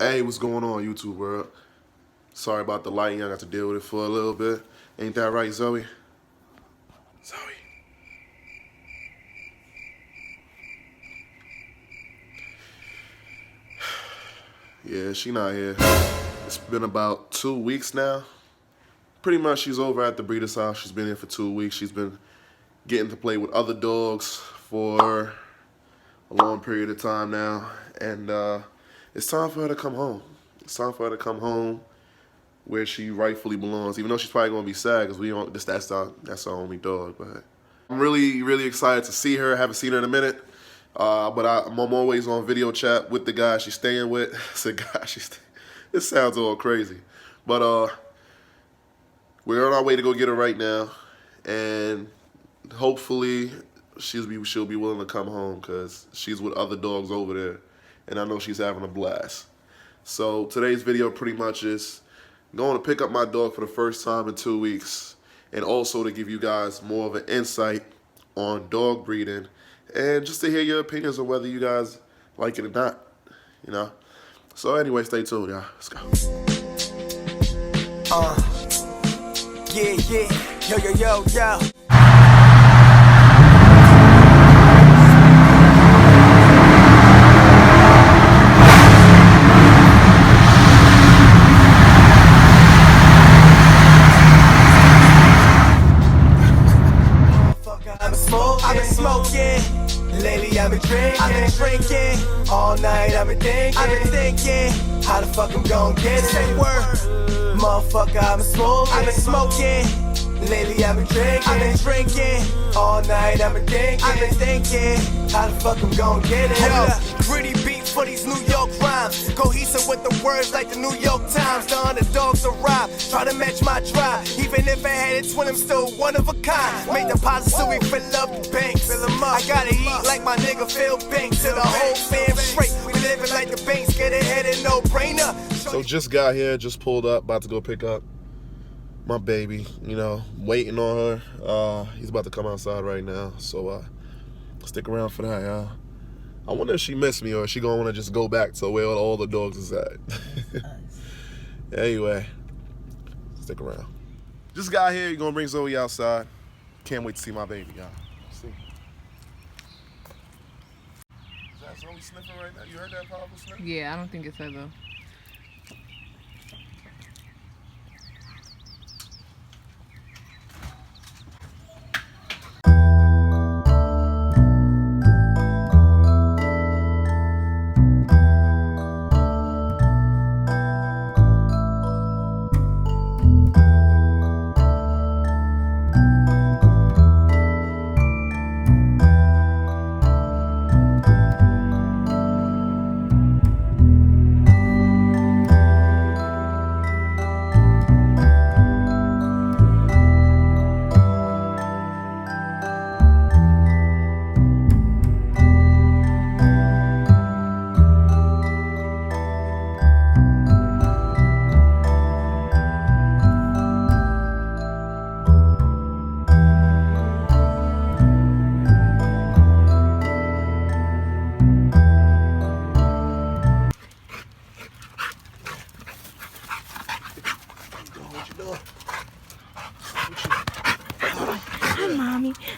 Hey, what's going on, YouTube world? Sorry about the lighting. I got to deal with it for a little bit. Ain't that right, Zoe? Zoe. Yeah, she not here. It's been about 2 weeks now. Pretty much she's over at the breeder's house. She's been here for 2 weeks. She's been getting to play with other dogs for a long period of time now. And it's time for her to come home. It's time for her to come home where she rightfully belongs, even though she's probably gonna be sad because that's our only dog. But I'm really excited to see her. I haven't seen her in a minute, but I'm always on video chat with the guy she's staying with. It's a guy It sounds all crazy, but we're on our way to go get her right now, and hopefully she'll be willing to come home because she's with other dogs over there, and I know she's having a blast. So today's video pretty much is going to pick up my dog for the first time in 2 weeks, and also to give you guys more of an insight on dog breeding, and just to hear your opinions on whether you guys like it or not, you know. So anyway, stay tuned, y'all. Let's go. Yo. I've been smoking, lately I've been drinking, all night I've been thinking, how the fuck I'm gon' get it? Say word, motherfucker, I've been smoking, lately I've been drinking, all night I've been thinking, how the fuck I'm gon' get it? Yo, gritty beat for these New York rhymes, cohesive with the words like the New York Times. The underdogs arrive, try to match my drive. Even if I had a twin, I'm still one of a kind. Make deposits so we fill up the banks. I gotta eat like my nigga Phil Banks. To the whole fam straight, we living like the banks. Get ahead and no brainer. So just got here, just pulled up, about to go pick up my baby. You know, waiting on her. He's about to come outside right now, so stick around for that, y'all. I wonder if she missed me or is she gonna wanna just go back to where all the dogs is at. Anyway, stick around. Just got here, you're gonna bring Zoe outside. Can't wait to see my baby, y'all. See. Is that Zoe sniffing right now? You heard that powerful sniff? Yeah, I don't think it's her though.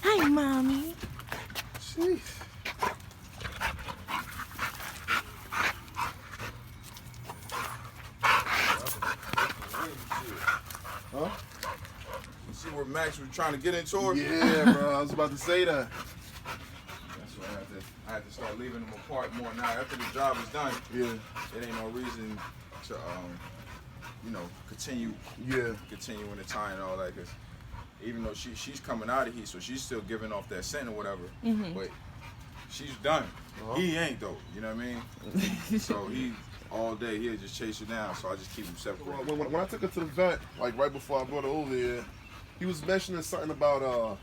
Hi, Mommy. Jeez. Huh? You see where Max was trying to get into her? Yeah, bro. I was about to say that. That's why I had to start leaving them apart more now. After the job is done, Yeah. it ain't no reason to, continue in the time and all that. Cause even though she's coming out of here, so she's still giving off that scent or whatever. But she's done. He ain't though. You know what I mean? So he all day he'll just chase her down. So I just keep him separate. When I took her to the vet, like right before I brought her over here, he was mentioning something about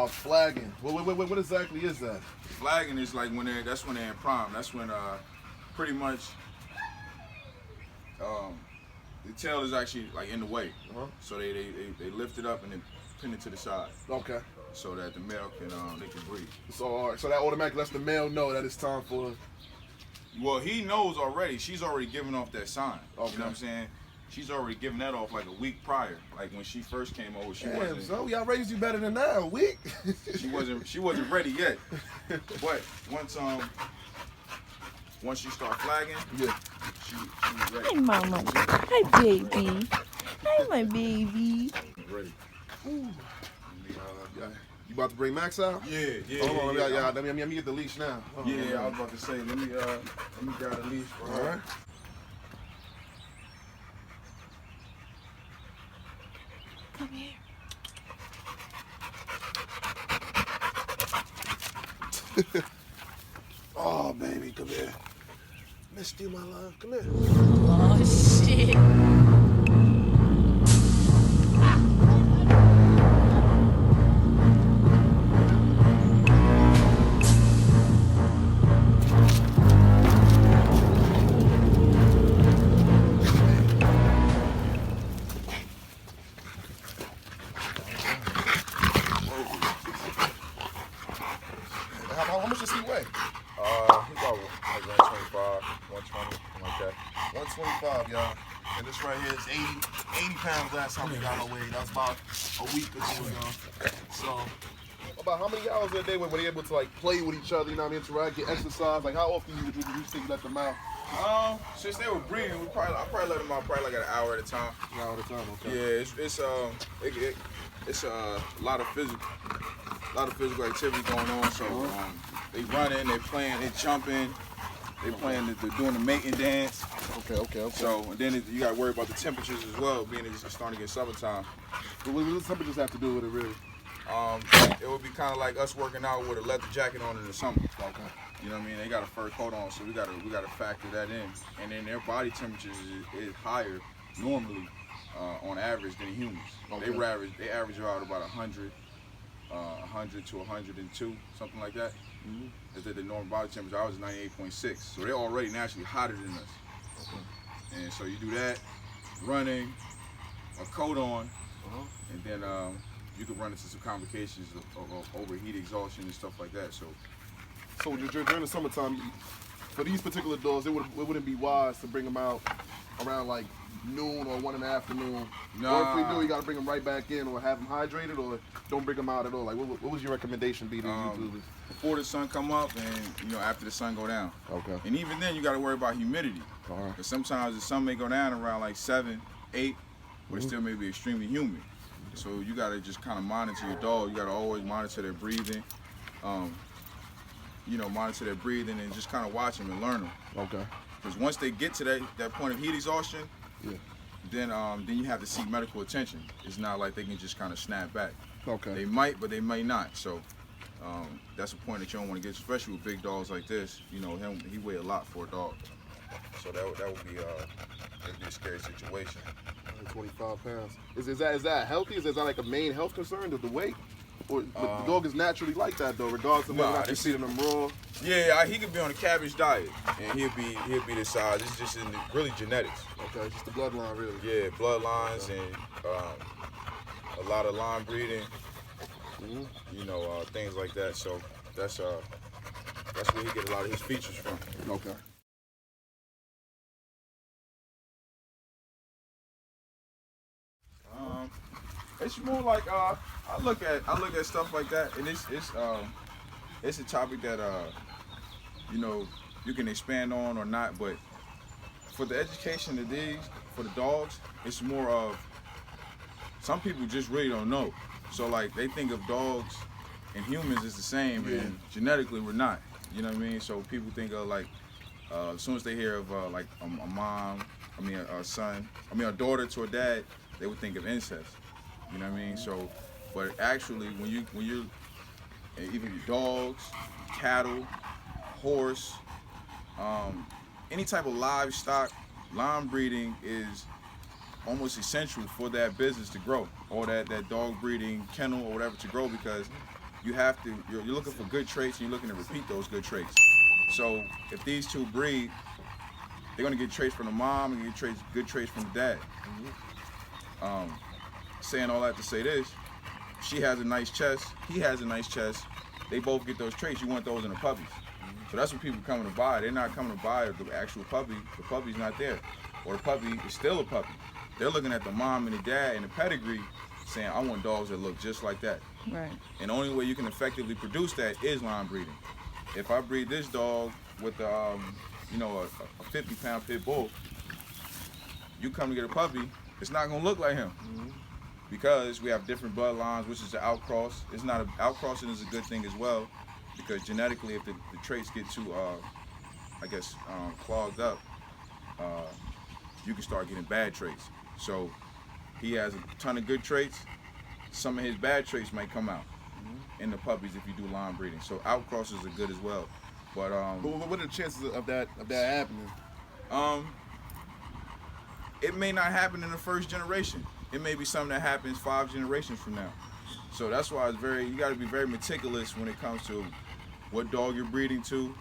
flagging. What exactly is that? Flagging is like that's when they're in prime. That's when pretty much the tail is actually like in the way. So they lift it up and then pin it to the side. Okay. So that the male can they can breed. So all right. So that automatically lets the male know that it's time for Well, he knows already. She's already given off that sign. Okay. You know what I'm saying? She's already given that off like a week prior. Like when she first came over, she wasn't. So y'all raised you better than that, a week. She wasn't ready yet. But once she start flagging, Yeah. she was ready. Hi, mama. Hi, baby. Hi, my baby. Ready. Ooh. You about to bring Max out? Yeah. Hold on, let me get the leash now. Yeah, I was about to say, let me grab the leash for her. All right. Come here. Oh, baby, come here. Missed you, my love. Come here. Oh, shit. How much does he weigh? He about like 125, 120, something like that. 125, y'all. And this right here is 80 pounds last time we got our weight. That was about a week or two ago. So, about how many hours a day were they able to like play with each other, you know what I mean, interact, get exercise? Like how often would you think you let them out? Since they were breeding, I probably let them out probably like an hour at a time. An hour at a time, okay. Yeah, it's a lot of physical activity going on. So they running, they playing, they jumping, they playing, they're doing the mating dance. Okay. So and then you got to worry about the temperatures as well, being it's starting to get summertime. What does temperatures have to do with it, really? It would be kind of like us working out with a leather jacket on in the summer. Okay. You know what I mean? They got a fur coat on, so we gotta factor that in. And then their body temperature is higher normally on average than humans. Okay. They average out about 100 to 102, something like that. Mm-hmm. Is that the normal body temperature? Ours is 98.6, so they're already naturally hotter than us. Okay. And so you do that, running, a coat on, and then you can run into some complications of overheat, exhaustion, and stuff like that. So during the summertime, for these particular dogs, it wouldn't be wise to bring them out around like noon or 1 in the afternoon. Nah. Or if we do, you gotta bring them right back in, or have them hydrated, or don't bring them out at all. Like, what was your recommendation be to you do this? Before the sun come up and after the sun go down. Okay. And even then, you got to worry about humidity. All right. Because sometimes the sun may go down around like 7, 8, but it still may be extremely humid. So you got to just kind of monitor your dog. You got to always monitor their breathing. Monitor their breathing and just kind of watch them and learn them. Okay. Because once they get to that point of heat exhaustion, Yeah. then you have to seek medical attention. It's not like they can just kind of snap back. Okay. They might, but they may not. So that's a point that you don't want to get, especially with big dogs like this. You know, he weigh a lot for a dog. So that would be a scary situation. 25 pounds. Is that healthy? Is that like a main health concern? The weight? Or the dog is naturally like that though, regardless of whether or not you're feeding them raw? Yeah, he could be on a cabbage diet, and he'll be this size. It's just really genetics. Okay, just the bloodline, really. Yeah, bloodlines and a lot of line breeding. Things like that. So that's where he get a lot of his features from. Okay. It's more like I look at stuff like that, and it's a topic that you can expand on or not. But for the education of for the dogs, it's more of some people just really don't know. So like they think of dogs and humans is the same, and genetically we're not. You know what I mean? So people think of like as soon as they hear of like a daughter to a dad, they would think of incest. You know what I mean? So, but actually, when you're even your dogs, cattle, horse, any type of livestock, line breeding is almost essential for that business to grow, or that dog breeding kennel or whatever to grow, because you're looking for good traits and you're looking to repeat those good traits. So if these two breed, they're gonna get traits from the mom and get good traits from the dad. Saying all that to say this, she has a nice chest, he has a nice chest, they both get those traits. You want those in the puppies. So that's what people are coming to buy. They're not coming to buy the actual puppy. The puppy's not there. Or the puppy is still a puppy. They're looking at the mom and the dad and the pedigree saying, I want dogs that look just like that. Right. And the only way you can effectively produce that is line breeding. If I breed this dog with a 50-pound pit bull, you come to get a puppy, it's not gonna look like him. Because we have different bloodlines, which is the outcross. Outcrossing is a good thing as well, because genetically, if the traits get too, clogged up, you can start getting bad traits. So he has a ton of good traits. Some of his bad traits might come out in the puppies if you do line breeding. So outcrosses are good as well. But what are the chances of that happening? It may not happen in the first generation. It may be something that happens 5 generations from now. So that's why you got to be very meticulous when it comes to what dog you're breeding to,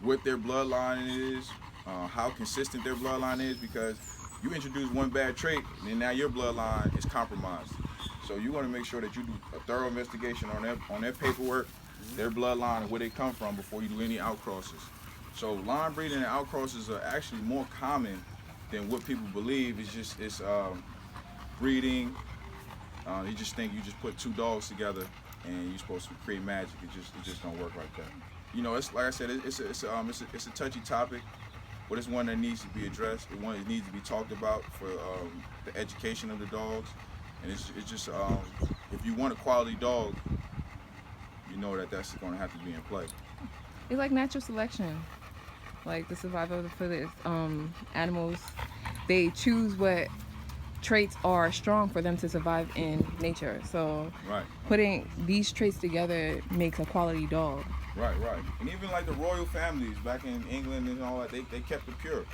what their bloodline is, how consistent their bloodline is, because you introduce one bad trait and now your bloodline is compromised. So you want to make sure that you do a thorough investigation on their paperwork, their bloodline, and where they come from before you do any outcrosses. So line breeding and outcrosses are actually more common than what people believe. It's breeding. You just think you just put 2 dogs together and you're supposed to create magic. It just don't work like that. You know, it's like I said, it's a touchy topic, but it's one that needs to be addressed. It's one that needs to be talked about for the education of the dogs. And it's just if you want a quality dog, you know that's going to have to be in play. It's like natural selection, like the survival of the fittest. Animals, they choose what traits are strong for them to survive in nature. So right. Putting these traits together makes a quality dog. Right. And even like the royal families back in England and all that, they kept it pure.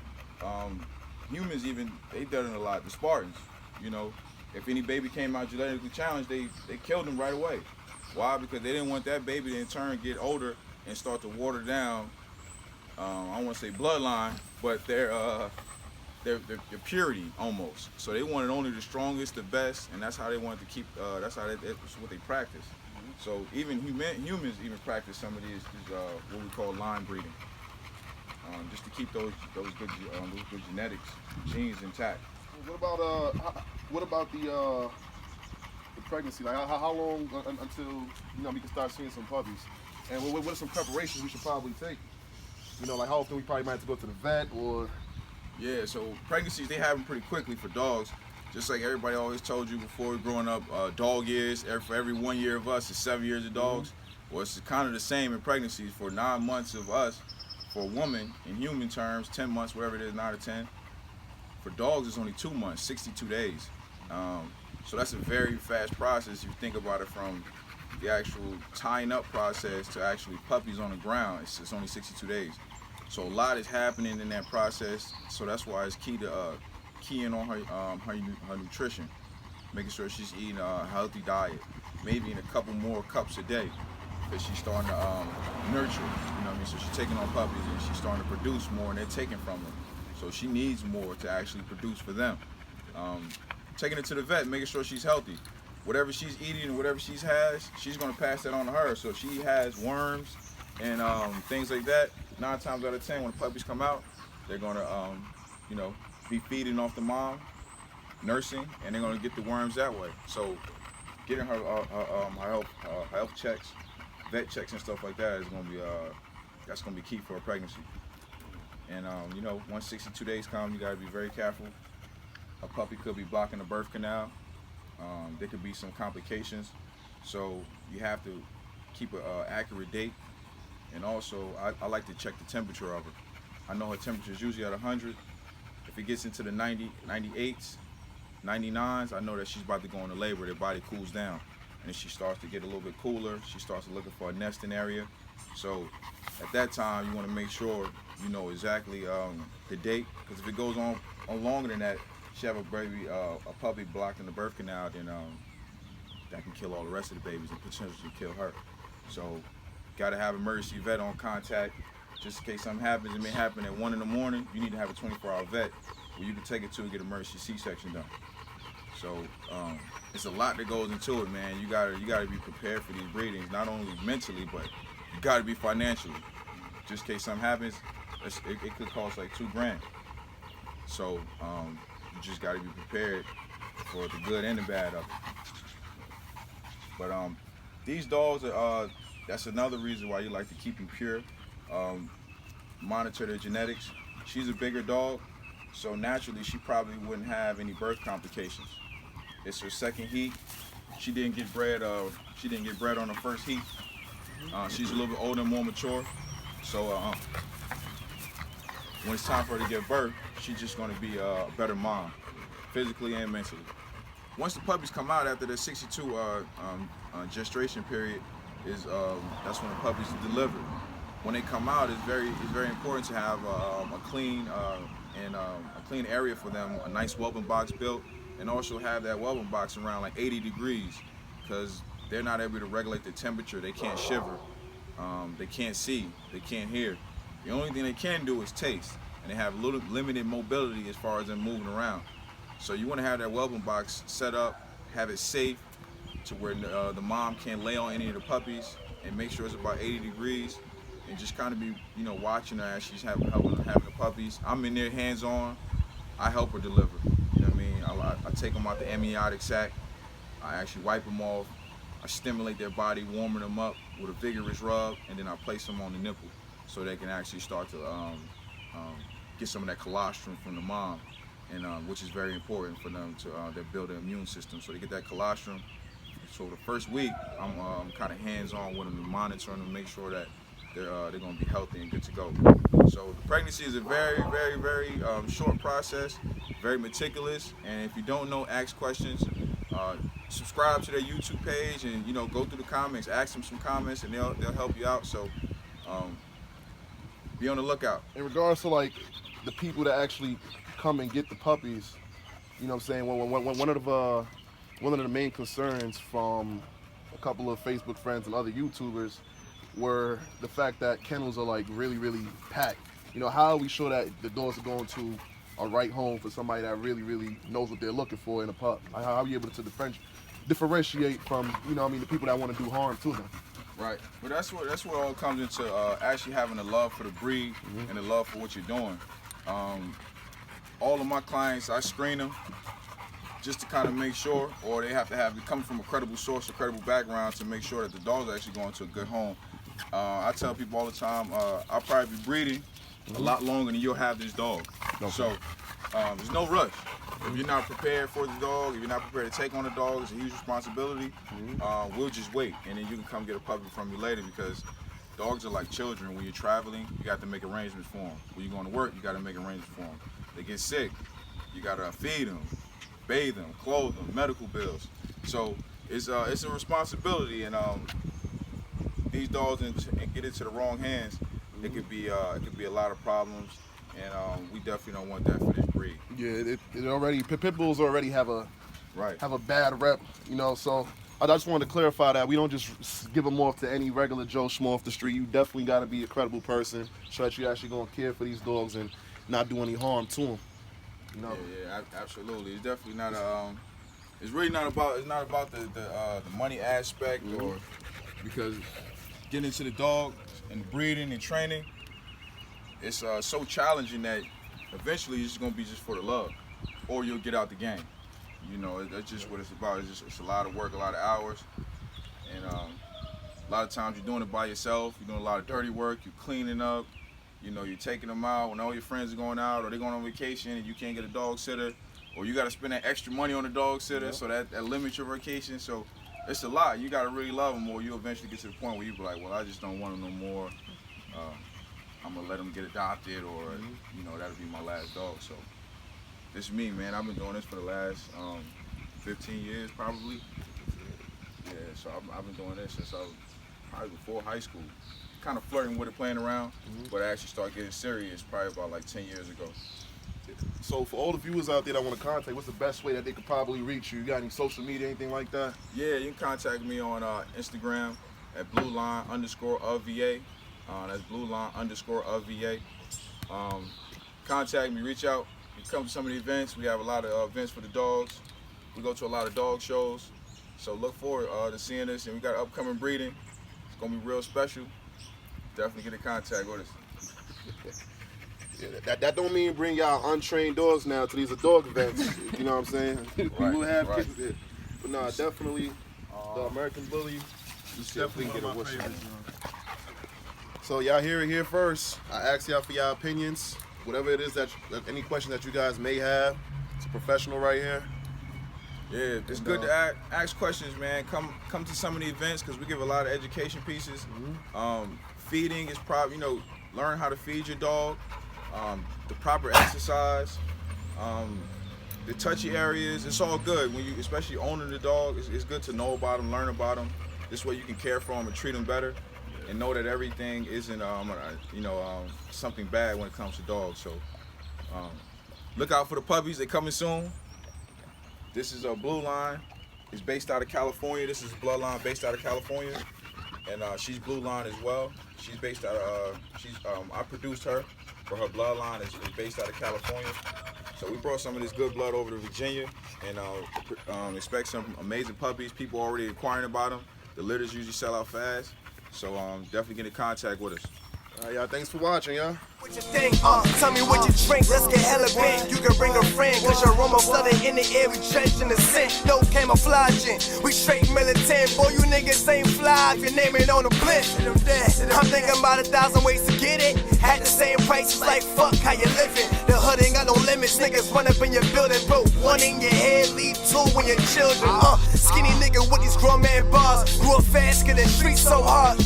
Humans even, they done it a lot. The Spartans, you know, if any baby came out genetically challenged, they killed them right away. Why? Because they didn't want that baby to in turn get older and start to water down, I don't want to say bloodline, but their purity almost. So they wanted only the strongest, the best, and that's how they wanted to keep, that's what they practice. So even humans even practice some of these what we call line breeding, just to keep those good genetics, genes intact. What about the pregnancy? Like how long until we can start seeing some puppies? And what are some preparations we should probably take? You know, like how often we probably might have to go to the vet or. Yeah, so pregnancies, they happen pretty quickly for dogs. Just like everybody always told you before growing up, dog years, for every 1 year of us is 7 years of dogs. Well, it's kind of the same in pregnancies. For 9 months of us, for a woman, in human terms, 10 months, whatever it is, 9 or 10. For dogs, it's only 2 months, 62 days. So that's a very fast process if you think about it, from the actual tying up process to actually puppies on the ground. It's only 62 days. So a lot is happening in that process. So that's why it's key to key in on her nutrition, making sure she's eating a healthy diet, maybe in a couple more cups a day, because she's starting to nurture. You know what I mean? So she's taking on puppies and she's starting to produce more, and they're taking from her. So she needs more to actually produce for them. Taking her to the vet, making sure she's healthy. Whatever she's eating and whatever she has, she's going to pass that on to her. So if she has worms and things like that, 9 times out of 10, when the puppies come out, they're going to, be feeding off the mom, nursing, and they're going to get the worms that way. So getting her health checks, vet checks and stuff like that is going to be that's going to be key for a pregnancy. And once 62 days come, you got to be very careful. A puppy could be blocking the birth canal. There could be some complications. So you have to keep an accurate date. And also, I like to check the temperature of her. I know her temperature is usually at 100. If it gets into the 90, 98s, 99s, I know that she's about to go into labor. Their body cools down. And if she starts to get a little bit cooler, she starts looking for a nesting area. So at that time, you want to make sure you know exactly the date. Because if it goes on longer than that, she have a baby, a puppy blocked in the birth canal, then that can kill all the rest of the babies and potentially kill her. So got to have emergency vet on contact. Just in case something happens, it may happen at 1 in the morning. You need to have a 24-hour vet where you can take it to and get emergency C-section done. So it's a lot that goes into it, man. You gotta be prepared for these breedings, not only mentally, but you got to be financially. Just in case something happens, it could cost like $2,000. So you just got to be prepared for the good and the bad of it. But these dogs are, that's another reason why you like to keep them pure. Monitor their genetics. She's a bigger dog, so naturally she probably wouldn't have any birth complications. It's her second heat. She didn't get bred. She didn't get bred on her first heat. She's a little bit older and more mature. So when it's time for her to give birth, she's just going to be a better mom, physically and mentally. Once the puppies come out after the 62 gestation period, that's when the puppies are delivered. When they come out, it's very important to have a clean area for them, a nice whelping box built, and also have that whelping box around like 80 degrees, because they're not able to regulate the temperature. They can't shiver, they can't see, they can't hear. The only thing they can do is taste, and they have little limited mobility as far as them moving around. So you want to have that whelping box set up, have it safe to where the mom can't lay on any of the puppies, and make sure it's about 80 degrees, and just kind of be, watching her as she's having the puppies. I'm in there hands-on. I help her deliver. You know what I mean? I take them out the amniotic sac. I actually wipe them off. I stimulate their body, warming them up with a vigorous rub, and then I place them on the nipple so they can actually start to get some of that colostrum from the mom, and which is very important for them to build their immune system. So they get that colostrum. So the first week, I'm kind of hands-on with them, monitoring them, make sure that they're going to be healthy and good to go. So the pregnancy is a very, very, very short process, very meticulous. And if you don't know, ask questions. Subscribe to their YouTube page, and go through the comments, ask them some comments, and they'll help you out. So be on the lookout. In regards to like the people that actually come and get the puppies, you know what I'm saying? One of the main concerns from a couple of Facebook friends and other YouTubers were the fact that kennels are like really, really packed. How are we sure that the dogs are going to a right home for somebody that really, really knows what they're looking for in a pup? How are you able to differentiate from, the people that want to do harm to them? Right. Well, that's what it all comes into, actually having a love for the breed and a love for what you're doing. All of my clients, I screen them just to kind of make sure, or they have to come from a credible source, a credible background, to make sure that the dog's actually going to a good home. I tell people all the time, I'll probably be breeding a lot longer than you'll have this dog. Okay. So there's no rush. If you're not prepared for the dog, if you're not prepared to take on the dog, it's a huge responsibility. We'll just wait, and then you can come get a puppy from me later, because dogs are like children. When you're traveling, you got to make arrangements for them. When you're going to work, you got to make arrangements for them. They get sick, you got to feed them, bathe them, clothe them, medical bills. So it's a responsibility, and these dogs and get into the wrong hands, it could be a lot of problems, and we definitely don't want that for this breed. Yeah, it already, pit bulls already have a bad rep, So I just wanted to clarify that we don't just give them off to any regular Joe Schmo off the street. You definitely got to be a credible person, so that you're actually going to care for these dogs and not do any harm to them. Yeah, absolutely. It's definitely not it's really not about the money aspect, or because getting into the dog and breeding and training, it's so challenging that eventually it's going to be just for the love, or you'll get out the game. That's just what it's about. It's a lot of work, a lot of hours, and a lot of times you're doing it by yourself. You're doing a lot of dirty work. You're cleaning up. You're taking them out when all your friends are going out, or they're going on vacation and you can't get a dog sitter, or you got to spend that extra money on a dog sitter, so that limits your vacation. So it's a lot. You got to really love them, or you'll eventually get to the point where you be like, well, I just don't want them no more. I'm going to let them get adopted, or, that'll be my last dog. So this is me, man. I've been doing this for the last 15 years, probably. Yeah, so I've been doing this since I was probably before high school. Kind of flirting with it, playing around, but I actually started getting serious probably about like 10 years ago. So for all the viewers out there that want to contact, what's the best way that they could probably reach you? You got any social media, anything like that? Yeah, you can contact me on Instagram at blueline_of_VA. That's blueline_of_VA. Contact me, reach out. You come to some of the events. We have a lot of events for the dogs. We go to a lot of dog shows. So look forward to seeing us. And we got upcoming breeding. It's going to be real special. definitely get in contact with us. Yeah, that don't mean bring y'all untrained dogs now to these dog events. You know what I'm saying? We will have right. kids there. But no, definitely the American Bully. You see if we can get a whistle. So y'all hear it here first. I asked y'all for y'all opinions. Whatever it is that any question that you guys may have, it's a professional right here. Yeah, it's good to ask questions, man. Come to some of the events because we give a lot of education pieces. Feeding is probably, learn how to feed your dog, the proper exercise, the touchy areas. It's all good when you, especially owning the dog. It's good to know about them, learn about them. This way you can care for them and treat them better, and know that everything isn't, something bad when it comes to dogs. So look out for the puppies. They're coming soon. This is a Blue Line. It's based out of California. This is Bloodline based out of California, and she's Blue Line as well. She's based out of. I produced her for her Bloodline. Is based out of California. So we brought some of this good blood over to Virginia, and expect some amazing puppies. People already inquiring about them. The litters usually sell out fast. So definitely get in contact with us. All right, y'all. Thanks for watching, y'all. What you think? Tell me what you drink. Let's get hella big. You can bring a friend, cause your aroma flooded in the air. We drenched in the scent, no camouflaging. We straight militant. Boy, you niggas ain't fly if your name ain't on the blimp. I'm thinking about 1,000 ways to get it. At the same prices, like fuck how you living. The hood ain't got no limits. Niggas run up in your building, put one in your head, leave two when your children. Skinny nigga with these grown man bars. Grew up fast, get the streets so hard.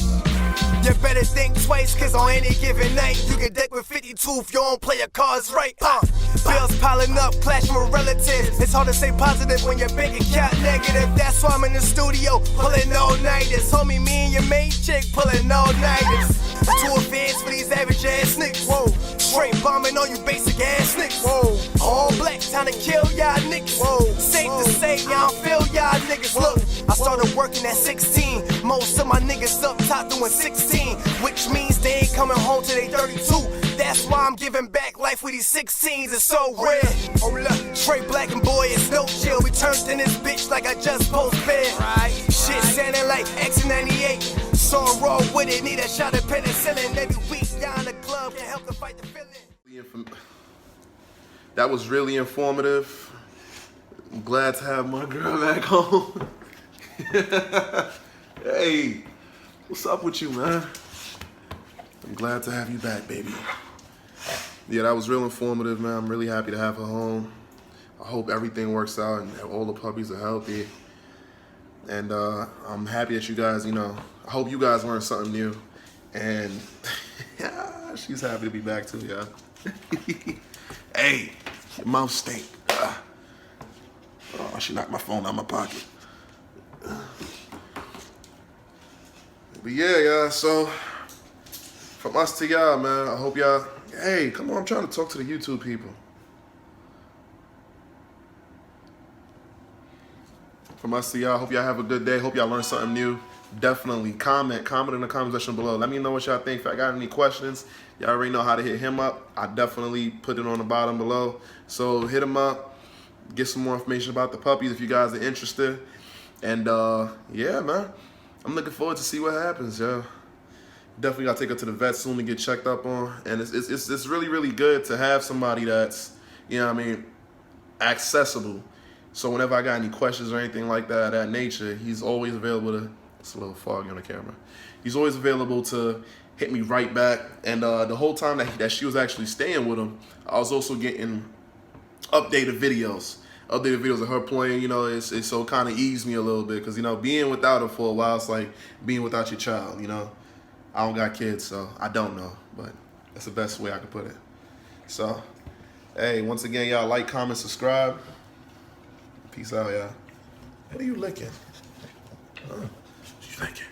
You better think twice, cause on any given night you get decked with 52 if you don't play your cards right. Bills piling up, clashing with relatives. It's hard to stay positive when your bank account negative. That's why I'm in the studio, pulling all-nighters. Homie, me and your main chick pulling all-nighters. Too advanced for these average ass niggas. Whoa, straight bombing on you basic ass niggas. Whoa, all black, time to kill y'all niggas. Whoa, safe to say, y'all don't feel y'all niggas. Look, I started working at 16. Most of my niggas up top doing 16, which means they ain't coming home till they 32. That's why I'm giving back life with these 16s. It's so rare. Oh look, straight black and boy, it's no chill. We turned in this bitch like I just post bed. Right. Shit sounding like X98. So raw with it, need a shot of penicillin. Every week down the club can help to fight the feeling. That was really informative. I'm glad to have my girl back home. Hey, what's up with you, man? I'm glad to have you back, baby. Yeah, that was real informative, man. I'm really happy to have her home. I hope everything works out and all the puppies are healthy. And I'm happy that you guys, I hope you guys learned something new. And she's happy to be back too, yeah. Hey, your mouth stink. Oh, she knocked my phone out of my pocket. But yeah, so from us to y'all, man, I hope y'all, hey, come on, I'm trying to talk to the YouTube people. From us to y'all, hope y'all have a good day. Hope y'all learned something new. Definitely comment in the comment section below. Let me know what y'all think. If I got any questions, y'all already know how to hit him up. I definitely put it on the bottom below. So hit him up, get some more information about the puppies if you guys are interested. And yeah, man, I'm looking forward to see what happens, yo. Definitely gotta take her to the vet soon to get checked up on. And it's really, really good to have somebody that's, accessible. So whenever I got any questions or anything like that nature, he's always available to, it's a little foggy on the camera. He's always available to hit me right back. And the whole time that she was actually staying with him, I was also getting updated videos of her playing. It's so kind of eased me a little bit, because being without her for a while, it's like being without your child. I don't got kids, so I don't know, but that's the best way I could put it. So hey, once again, y'all like, comment, subscribe. Peace out, y'all. What are you licking? What you thinking?